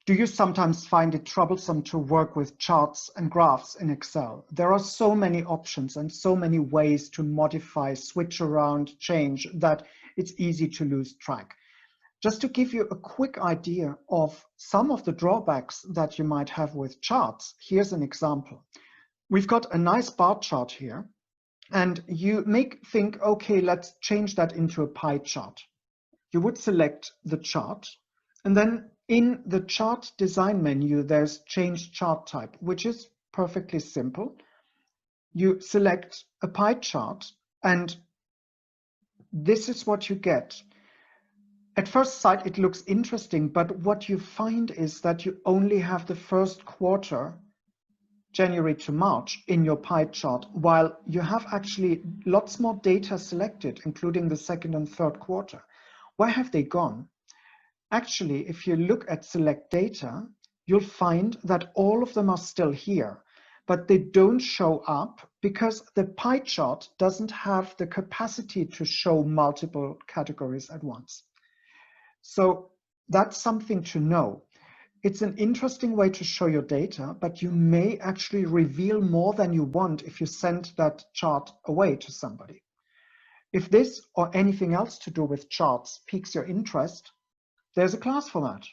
Do you sometimes find it troublesome to work with charts and graphs in Excel? There are so many options and so many ways to modify, switch around, change that it's easy to lose track. Just to give you a quick idea of some of the drawbacks that you might have with charts, here's an example. We've got a nice bar chart here, and you may think, okay, let's change that into a pie chart. You would select the chart, and then in the chart design menu, there's change chart type, which is perfectly simple. You select a pie chart, and this is what you get. At first sight, it looks interesting, but what you find is that you only have the first quarter, January to March, in your pie chart, while you have actually lots more data selected, including the second and third quarter. Where have they gone? Actually, if you look at select data, you'll find that all of them are still here, but they don't show up because the pie chart doesn't have the capacity to show multiple categories at once. So that's something to know. It's an interesting way to show your data, but you may actually reveal more than you want if you send that chart away to somebody. If this or anything else to do with charts piques your interest, there's a class for that.